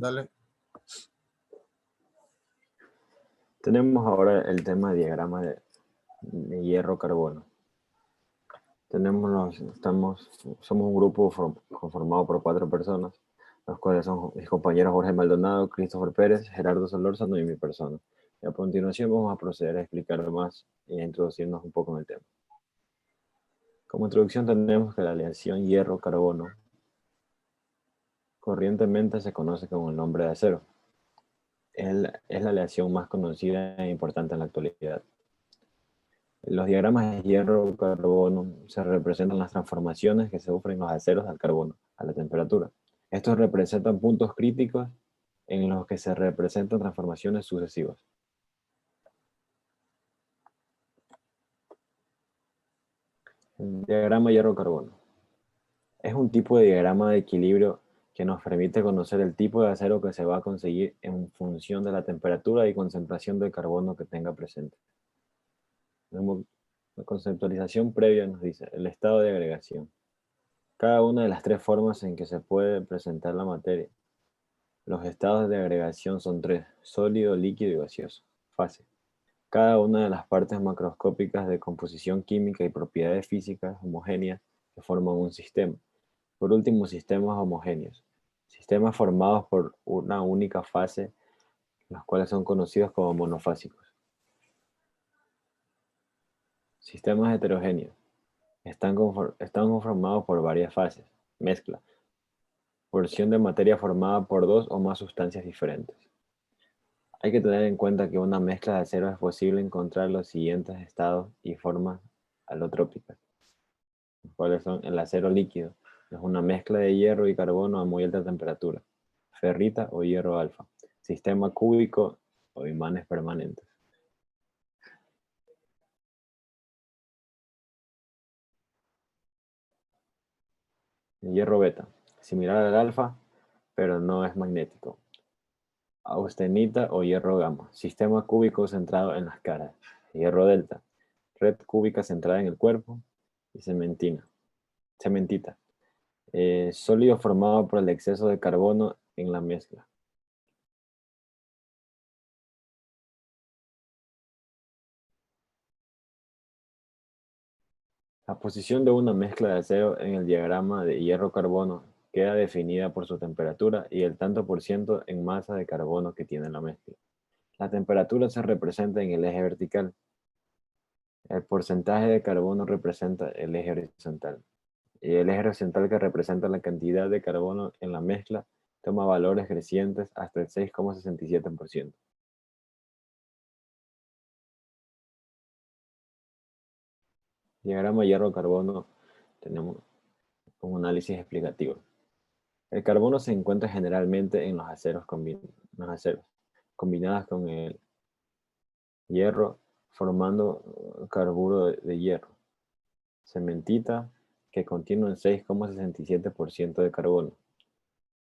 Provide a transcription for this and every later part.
Dale. Tenemos ahora el tema de diagrama de hierro-carbono. Somos un grupo conformado por 4 personas, los cuales son mis compañeros Jorge Maldonado, Christopher Pérez, Gerardo Solórzano y mi persona. Y a continuación vamos a proceder a explicar más y a introducirnos un poco en el tema. Como introducción tenemos que la aleación hierro-carbono corrientemente se conoce con el nombre de acero. Es la aleación más conocida e importante en la actualidad. Los diagramas de hierro-carbono se representan las transformaciones que sufren los aceros al carbono a la temperatura. Estos representan puntos críticos en los que se representan transformaciones sucesivas. El diagrama hierro-carbono es un tipo de diagrama de equilibrio que nos permite conocer el tipo de acero que se va a conseguir en función de la temperatura y concentración de carbono que tenga presente. La conceptualización previa nos dice el estado de agregación. Cada una de las 3 formas en que se puede presentar la materia. Los estados de agregación son 3: sólido, líquido y gaseoso. Fase. Cada una de las partes macroscópicas de composición química y propiedades físicas homogéneas que forman un sistema. Por último, sistemas homogéneos. Sistemas formados por una única fase, los cuales son conocidos como monofásicos. Sistemas heterogéneos. Están conformados por varias fases. Mezcla. Porción de materia formada por 2 o más sustancias diferentes. Hay que tener en cuenta que una mezcla de acero es posible encontrar los siguientes estados y formas alotrópicas, los cuales son el acero líquido, es una mezcla de hierro y carbono a muy alta temperatura, ferrita o hierro alfa, sistema cúbico o imanes permanentes. El hierro beta, similar al alfa, pero no es magnético. Austenita o hierro gamma, sistema cúbico centrado en las caras. Hierro delta, red cúbica centrada en el cuerpo. Y cementita, sólido formado por el exceso de carbono en la mezcla. La posición de una mezcla de acero en el diagrama de hierro-carbono queda definida por su temperatura y el tanto por ciento en masa de carbono que tiene la mezcla. La temperatura se representa en el eje vertical. El porcentaje de carbono representa el eje horizontal. Y el eje horizontal, que representa la cantidad de carbono en la mezcla, toma valores crecientes hasta el 6,67%. Diagrama hierro-carbono, tenemos un análisis explicativo. El carbono se encuentra generalmente en los aceros, combinadas con el hierro, formando carburo de hierro. Cementita, que contiene un 6,67% de carbono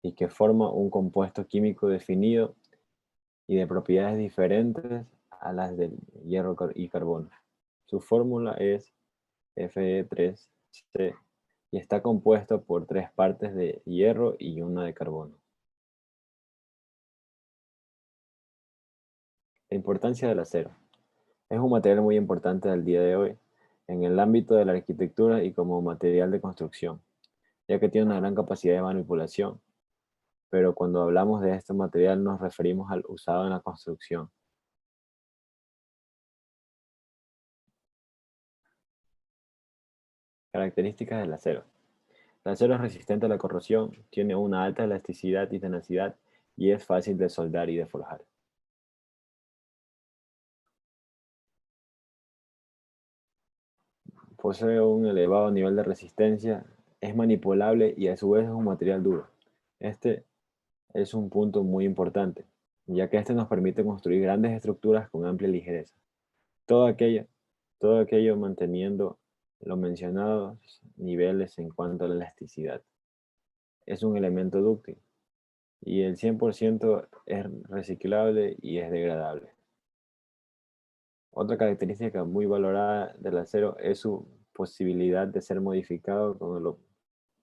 y que forma un compuesto químico definido y de propiedades diferentes a las del hierro y carbono. Su fórmula es Fe3C y está compuesto por 3 partes de hierro y una de carbono. La importancia del acero. Es un material muy importante al día de hoy en el ámbito de la arquitectura y como material de construcción, ya que tiene una gran capacidad de manipulación. Pero cuando hablamos de este material nos referimos al usado en la construcción. Características del acero. El acero es resistente a la corrosión, tiene una alta elasticidad y tenacidad y es fácil de soldar y de forjar. Posee un elevado nivel de resistencia, es manipulable y a su vez es un material duro. Este es un punto muy importante, ya que este nos permite construir grandes estructuras con amplia ligereza. Todo aquello, todo aquello manteniendo los mencionados niveles en cuanto a la elasticidad. Es un elemento dúctil y el 100% es reciclable y es degradable. Otra característica muy valorada del acero es su posibilidad de ser modificado con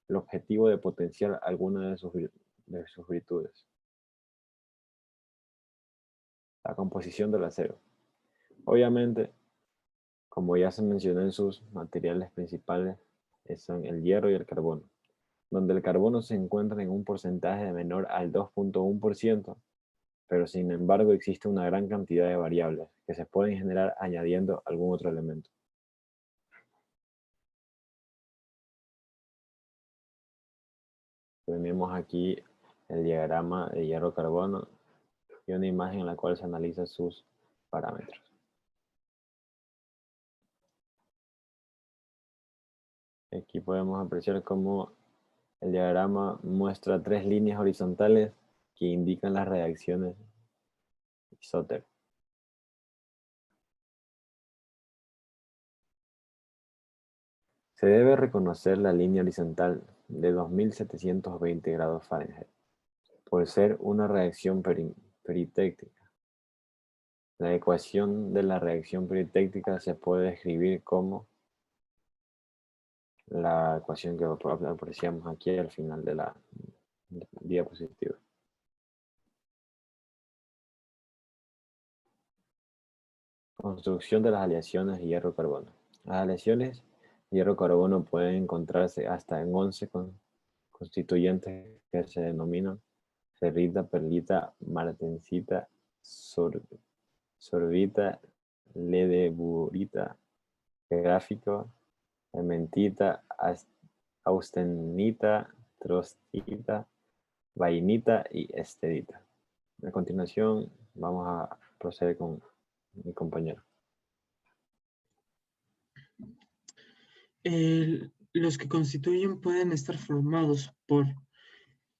el objetivo de potenciar alguna de sus virtudes. La composición del acero. Obviamente, como ya se mencionó en sus materiales principales, son el hierro y el carbono, donde el carbono se encuentra en un porcentaje menor al 2,1%, pero sin embargo existe una gran cantidad de variables que se pueden generar añadiendo algún otro elemento. Tenemos aquí el diagrama de hierro-carbono y una imagen en la cual se analizan sus parámetros. Aquí podemos apreciar cómo el diagrama muestra 3 líneas horizontales que indican las reacciones isóteres. Se debe reconocer la línea horizontal de 2720 grados Fahrenheit por ser una reacción peritéctica. La ecuación de la reacción peritéctica se puede describir como la ecuación que apreciamos aquí al final de la diapositiva. Construcción de las aleaciones hierro-carbono. Las aleaciones hierro-carbono pueden encontrarse hasta en 11 constituyentes que se denominan ferrita, perlita, martensita, sorbita, ledeburita, grafito, hementita, austenita, trotskita, vainita y estedita. A continuación vamos a proceder con mi compañero. Los que constituyen pueden estar formados por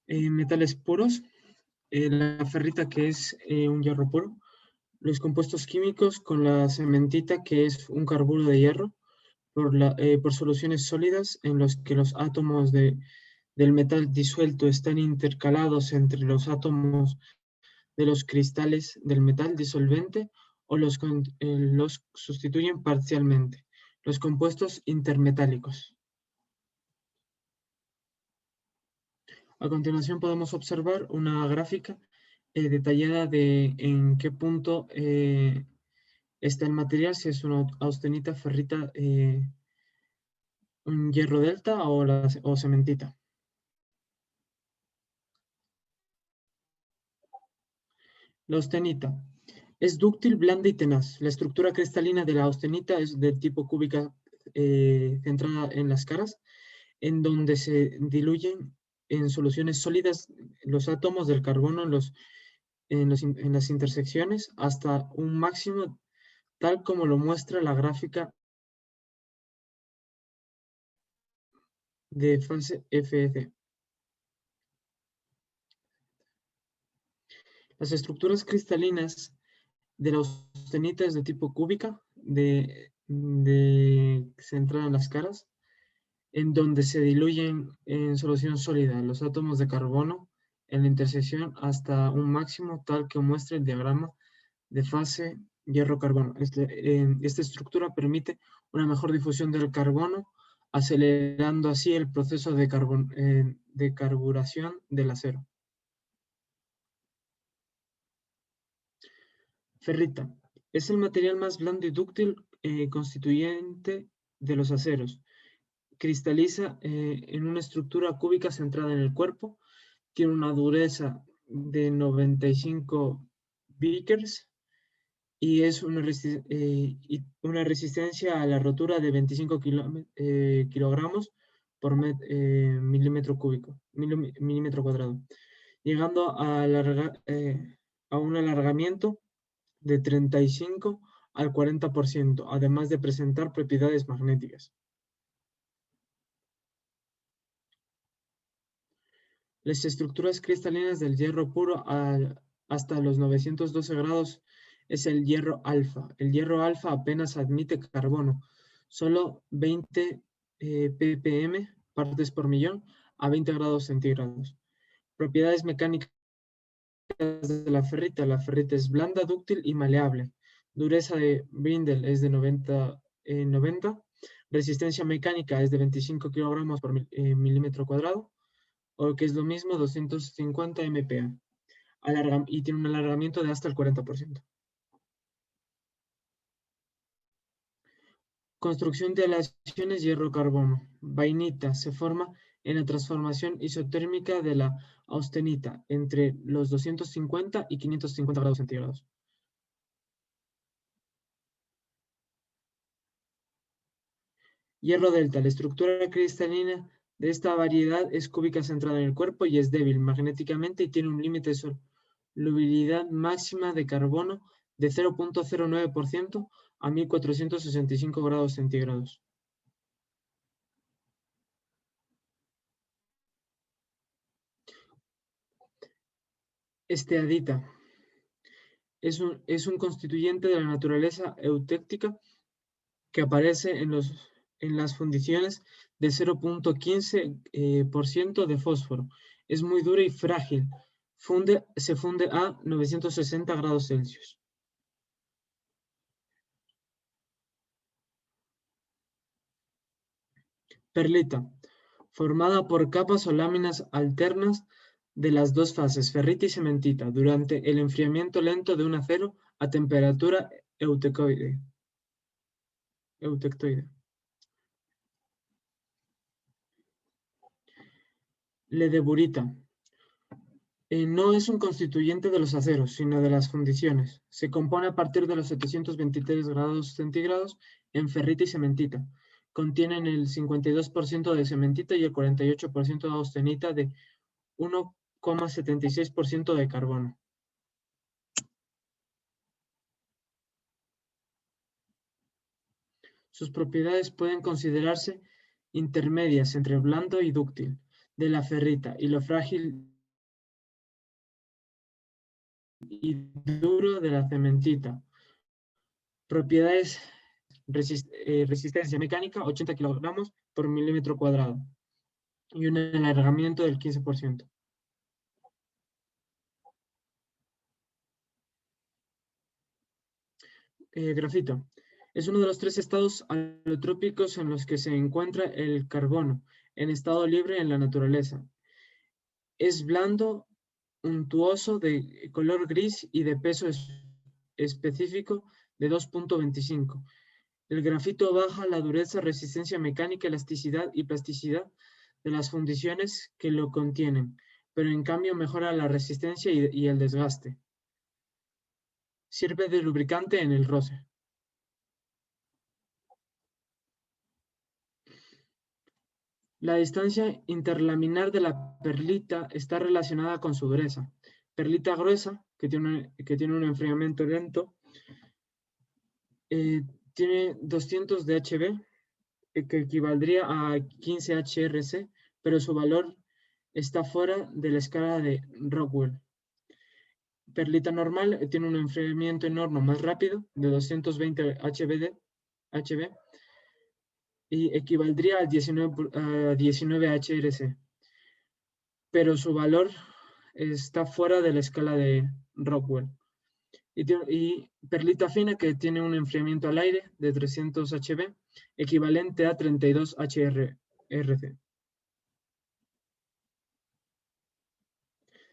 metales puros, la ferrita, que es un hierro puro, los compuestos químicos con la cementita, que es un carburo de hierro, por soluciones sólidas en los que los átomos del metal disuelto están intercalados entre los átomos de los cristales del metal disolvente o los sustituyen parcialmente, los compuestos intermetálicos. A continuación podemos observar una gráfica detallada de en qué punto está el material, si es una austenita, ferrita, un hierro delta o cementita. La austenita es dúctil, blanda y tenaz. La estructura cristalina de la austenita es de tipo cúbica centrada en las caras, en donde se diluyen en soluciones sólidas los átomos del carbono en las intersecciones hasta un máximo, tal como lo muestra la gráfica de fase FEC. Las estructuras cristalinas de la austenita es de tipo cúbica, centrada en las caras, en donde se diluyen en solución sólida los átomos de carbono en la intersección hasta un máximo, tal que muestra el diagrama de fase hierro-carbono. Esta estructura permite una mejor difusión del carbono, acelerando así el proceso de carburación del acero. Ferrita. Es el material más blando y dúctil constituyente de los aceros. Cristaliza en una estructura cúbica centrada en el cuerpo. Tiene una dureza de 95 Vickers y es una resistencia a la rotura de 25 kilogramos por milímetro cuadrado, llegando a un alargamiento de 35 al 40%, además de presentar propiedades magnéticas. Las estructuras cristalinas del hierro puro hasta los 912 grados es el hierro alfa. El hierro alfa apenas admite carbono, solo 20 ppm, partes por millón, a 20 grados centígrados. Propiedades mecánicas de la ferrita. La ferrita es blanda, dúctil y maleable. Dureza de Brindle es de 90. Resistencia mecánica es de 25 kilogramos por milímetro cuadrado, o que es lo mismo, 250 MPa. Y tiene un alargamiento de hasta el 40%. Construcción de aleaciones hierro-carbono. Vainita se forma en la transformación isotérmica de la austenita entre los 250 y 550 grados centígrados. Hierro delta. La estructura cristalina de esta variedad es cúbica centrada en el cuerpo y es débil magnéticamente y tiene un límite de solubilidad máxima de carbono de 0,09% a 1465 grados centígrados. Esteadita. Es un constituyente de la naturaleza eutéctica que aparece en las fundiciones de 0,15% de fósforo. Es muy dura y frágil. Se funde a 960 grados Celsius. Perlita. Formada por capas o láminas alternas de las dos fases, ferrita y cementita, durante el enfriamiento lento de un acero a temperatura eutectoide. Ledeburita. No es un constituyente de los aceros, sino de las fundiciones. Se compone a partir de los 723 grados centígrados en ferrita y cementita. Contienen el 52% de cementita y el 48% de austenita de 1,76% de carbono. Sus propiedades pueden considerarse intermedias entre blando y dúctil de la ferrita y lo frágil y duro de la cementita. Propiedades: resistencia mecánica 80 kilogramos por milímetro cuadrado y un alargamiento del 15%. Grafito. Es uno de los 3 estados alotrópicos en los que se encuentra el carbono en estado libre en la naturaleza. Es blando, untuoso, de color gris y de peso específico de 2,25. El grafito baja la dureza, resistencia mecánica, elasticidad y plasticidad de las fundiciones que lo contienen, pero en cambio mejora la resistencia y el desgaste. Sirve de lubricante en el roce. La distancia interlaminar de la perlita está relacionada con su dureza. Perlita gruesa, que tiene un enfriamiento lento, tiene 200 de HB, que equivaldría a 15 HRC, pero su valor está fuera de la escala de Rockwell. Perlita normal tiene un enfriamiento en horno más rápido, de 220 HB, y equivaldría a 19 HRC, pero su valor está fuera de la escala de Rockwell. Y perlita fina, que tiene un enfriamiento al aire de 300 HB, equivalente a 32 HRC.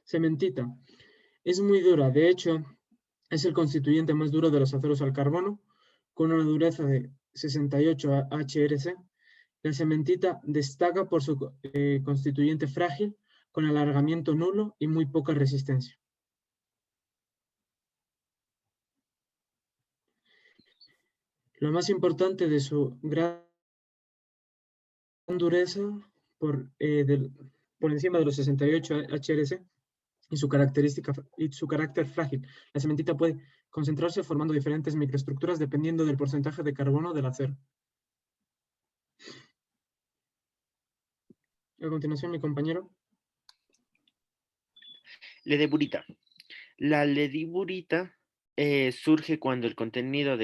Cementita. Es muy dura, de hecho, es el constituyente más duro de los aceros al carbono, con una dureza de 68 HRC. La cementita destaca por su constituyente frágil, con alargamiento nulo y muy poca resistencia. Lo más importante de su gran dureza por encima de los 68 HRC y su carácter frágil. La cementita puede concentrarse formando diferentes microestructuras dependiendo del porcentaje de carbono del acero. A continuación, mi compañero. Ledeburita. La ledeburita surge cuando el contenido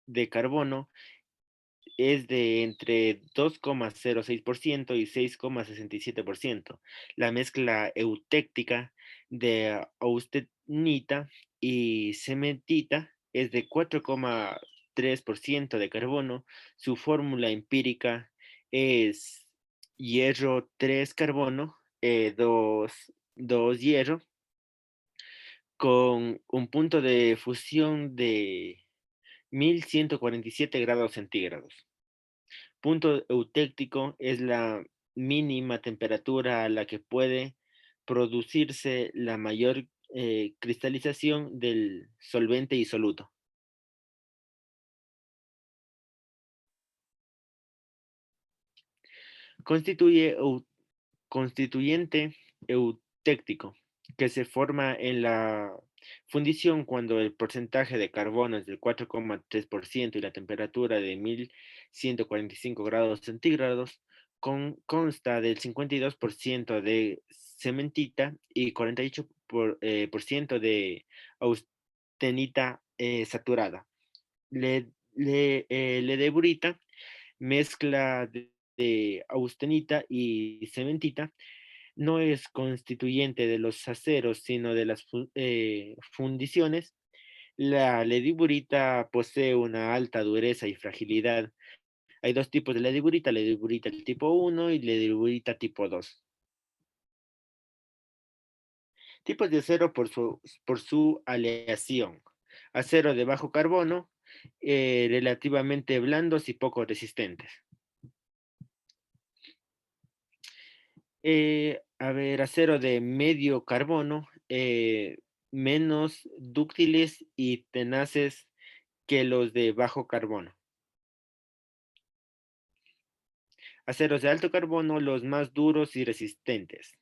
de carbono es de entre 2,06% y 6,67%. La mezcla eutéctica de austenita y cementita es de 4,3% de carbono. Su fórmula empírica es hierro 3 carbono, 2 hierro, con un punto de fusión de 1147 grados centígrados. Punto eutéctico es la mínima temperatura a la que puede producirse la mayor cristalización del solvente insoluto. Constituyente eutéctico, que se forma en la fundición cuando el porcentaje de carbono es del 4,3% y la temperatura de 1145 grados centígrados, consta del 52% de cementita y 48% de austenita saturada. Ledeburita, mezcla de austenita y cementita, no es constituyente de los aceros, sino de las fundiciones. La lediburita posee una alta dureza y fragilidad. Hay dos tipos de lediburita tipo 1 y lediburita tipo 2. Tipos de acero por su aleación. Acero de bajo carbono, relativamente blandos y poco resistentes. Acero de medio carbono, menos dúctiles y tenaces que los de bajo carbono. Aceros de alto carbono, los más duros y resistentes.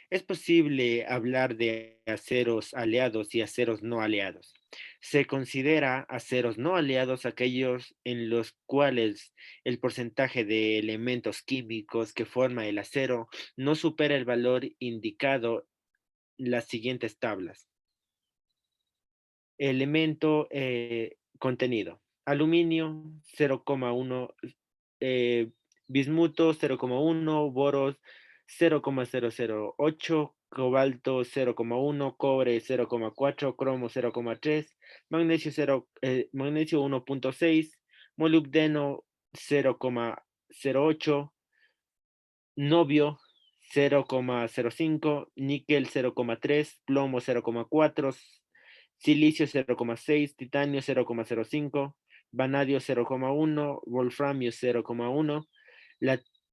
Es posible hablar de aceros aleados y aceros no aleados. Se considera aceros no aleados aquellos en los cuales el porcentaje de elementos químicos que forma el acero no supera el valor indicado en las siguientes tablas. Elemento contenido. Aluminio 0,1, bismuto 0,1, boros 0,008, cobalto 0,1, cobre 0,4, cromo 0,3, magnesio 1,6, molibdeno 0,08, novio 0,05, níquel 0,3, plomo 0,4, silicio 0,6, titanio 0,05, vanadio 0,1, wolframio 0,1,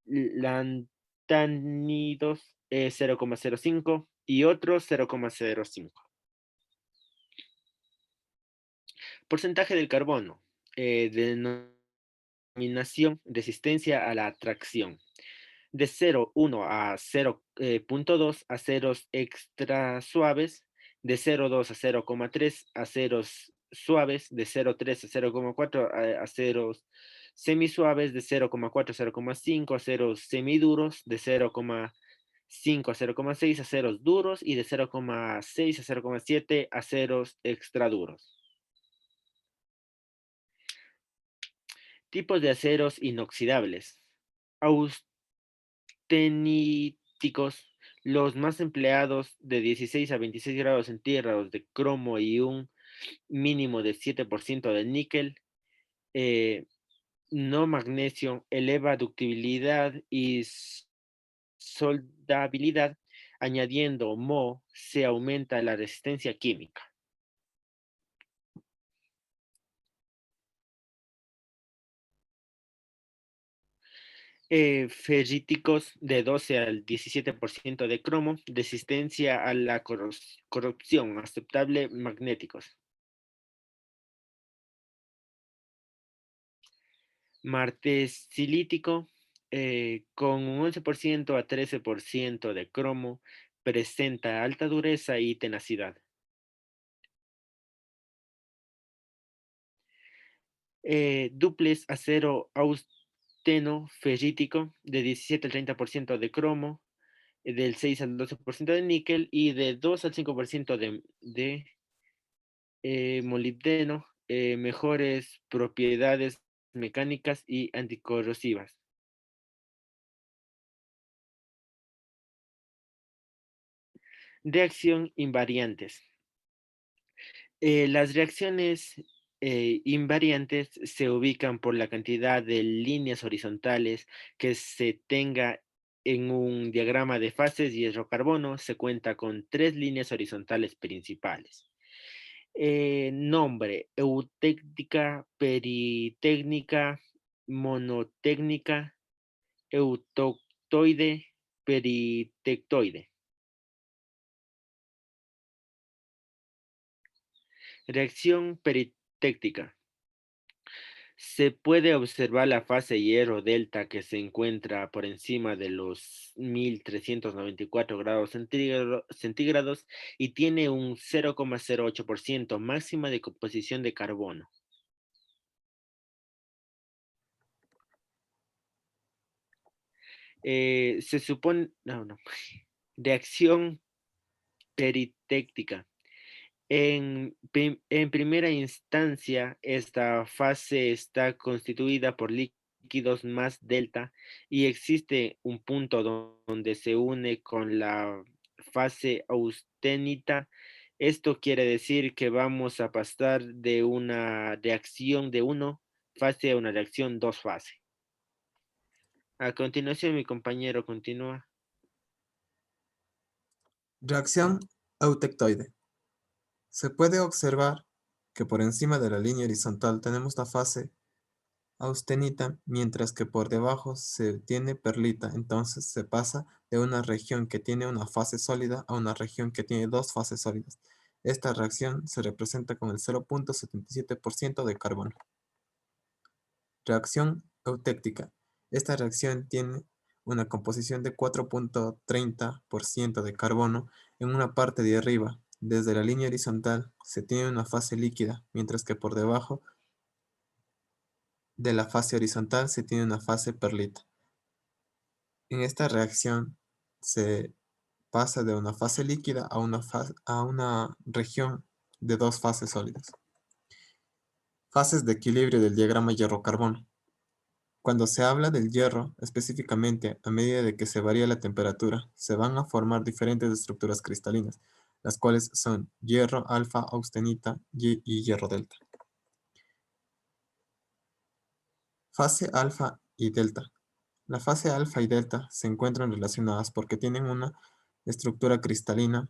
lantanidos 0,05 y otros 0,05. Porcentaje del carbono. Denominación, resistencia a la atracción. De 0,1 a 0,2 aceros extra suaves, de 0,2 a 0,3 aceros suaves, de 0,3 a 0,4 aceros semisuaves, de 0,4 a 0,5 aceros semiduros, de 0,5 a 0,6 aceros duros y de 0,6 a 0,7 aceros extra duros. Tipos de aceros inoxidables. Austeníticos, los más empleados de 16 a 26 grados centígrados de cromo y un mínimo de 7% de níquel. No magnesio, eleva ductibilidad y soldabilidad. Añadiendo Mo se aumenta la resistencia química. Ferríticos de 12 al 17% de cromo, resistencia a la corrupción, aceptable, magnéticos. Martesilítico, con un 11% a 13% de cromo, presenta alta dureza y tenacidad. Duplex acero austeno ferrítico de 17 al 30% de cromo, del 6 al 12% de níquel y de 2 al 5% de molibdeno, mejores propiedades mecánicas y anticorrosivas. Reacción invariantes. Las reacciones invariantes se ubican por la cantidad de líneas horizontales que se tenga en un diagrama de fases hierro-carbono se cuenta con 3 líneas horizontales principales. Nombre: eutéctica, peritécnica, monotécnica, eutoctoide, peritectoide. Reacción peritéctica. Se puede observar la fase hierro delta que se encuentra por encima de los 1394 grados centígrados y tiene un 0,08% máxima de composición de carbono. Se supone, reacción peritéctica. En primera instancia, esta fase está constituida por líquidos más delta y existe un punto donde se une con la fase austenita. Esto quiere decir que vamos a pasar de una reacción de 1 fase a una reacción 2 fase. A continuación, mi compañero continúa. Reacción eutectoide. Se puede observar que por encima de la línea horizontal tenemos la fase austenita, mientras que por debajo se tiene perlita. Entonces se pasa de una región que tiene una fase sólida a una región que tiene dos fases sólidas. Esta reacción se representa con el 0,77% de carbono. Reacción eutéctica. Esta reacción tiene una composición de 4,30% de carbono en una parte de arriba. Desde la línea horizontal se tiene una fase líquida, mientras que por debajo de la fase horizontal se tiene una fase perlita. En esta reacción se pasa de una fase líquida a una región de dos fases sólidas. Fases de equilibrio del diagrama hierro-carbono. Cuando se habla del hierro, específicamente a medida de que se varía la temperatura, se van a formar diferentes estructuras cristalinas, las cuales son hierro alfa, austenita y hierro delta. Fase alfa y delta. La fase alfa y delta se encuentran relacionadas porque tienen una estructura cristalina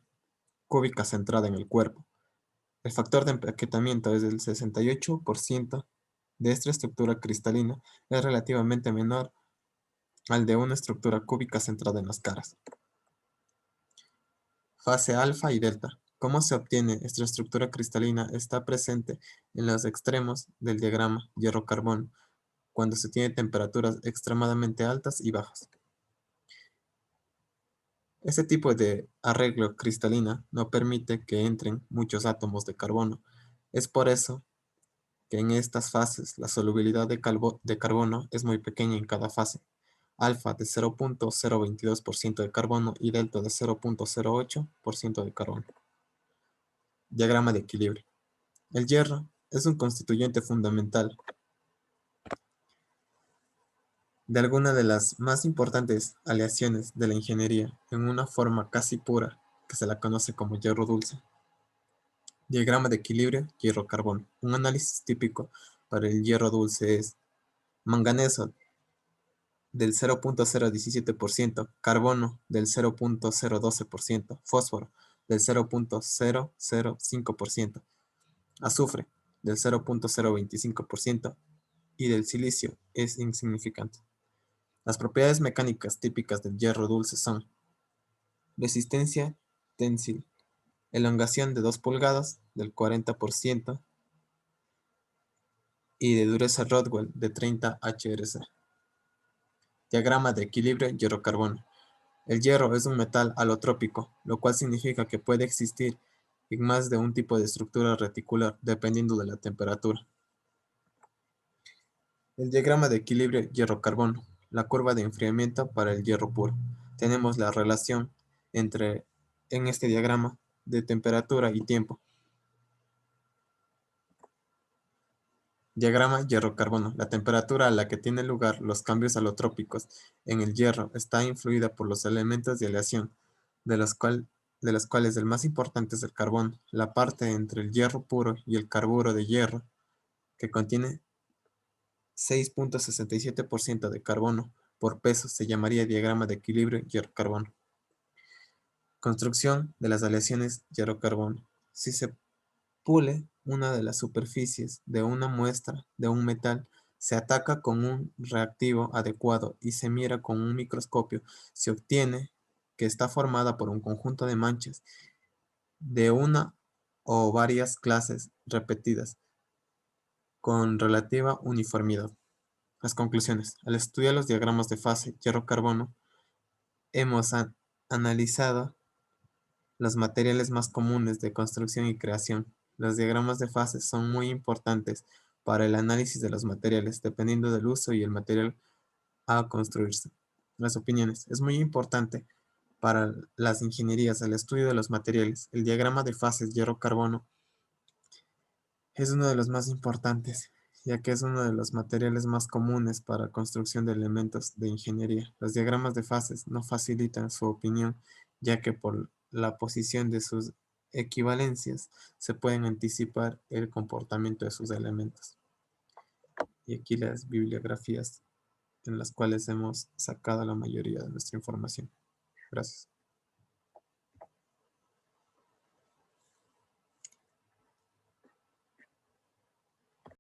cúbica centrada en el cuerpo. El factor de empaquetamiento es del 68% de esta estructura cristalina, es relativamente menor al de una estructura cúbica centrada en las caras. Fase alfa y delta. ¿Cómo se obtiene esta estructura cristalina? Está presente en los extremos del diagrama hierro-carbono, cuando se tiene temperaturas extremadamente altas y bajas. Este tipo de arreglo cristalina no permite que entren muchos átomos de carbono. Es por eso que en estas fases la solubilidad de carbono es muy pequeña en cada fase. Alfa de 0,022% de carbono y delta de 0,08% de carbono. Diagrama de equilibrio. El hierro es un constituyente fundamental de alguna de las más importantes aleaciones de la ingeniería en una forma casi pura que se la conoce como hierro dulce. Diagrama de equilibrio hierro-carbono. Un análisis típico para el hierro dulce es manganeso del 0,017%, carbono del 0,012%, fósforo del 0,005%, azufre del 0,025% y del silicio es insignificante. Las propiedades mecánicas típicas del hierro dulce son resistencia ténsil, elongación de 2 pulgadas del 40% y de dureza Rodwell de 30 HRC. Diagrama de equilibrio hierro-carbono. El hierro es un metal alotrópico, lo cual significa que puede existir en más de un tipo de estructura reticular dependiendo de la temperatura. El diagrama de equilibrio hierro-carbono. La curva de enfriamiento para el hierro puro. Tenemos la relación en este diagrama de temperatura y tiempo. Diagrama hierro-carbono. La temperatura a la que tienen lugar los cambios alotrópicos en el hierro está influida por los elementos de aleación, de los cuales el más importante es el carbón, la parte entre el hierro puro y el carburo de hierro, que contiene 6,67% de carbono, por peso se llamaría diagrama de equilibrio hierro-carbono. Construcción de las aleaciones hierro-carbono. Si se pule una de las superficies de una muestra de un metal, se ataca con un reactivo adecuado y se mira con un microscopio, se obtiene que está formada por un conjunto de manchas de una o varias clases repetidas con relativa uniformidad. Las conclusiones. Al estudiar los diagramas de fase hierro-carbono, hemos analizado los materiales más comunes de construcción y creación. Los diagramas de fase son muy importantes para el análisis de los materiales, dependiendo del uso y el material a construirse. Las opiniones. Es muy importante para las ingenierías el estudio de los materiales. El diagrama de fases hierro-carbono es uno de los más importantes, ya que es uno de los materiales más comunes para construcción de elementos de ingeniería. Los diagramas de fases no facilitan su opinión, ya que por la posición de sus equivalencias se pueden anticipar el comportamiento de sus elementos. Y aquí las bibliografías en las cuales hemos sacado la mayoría de nuestra información. Gracias.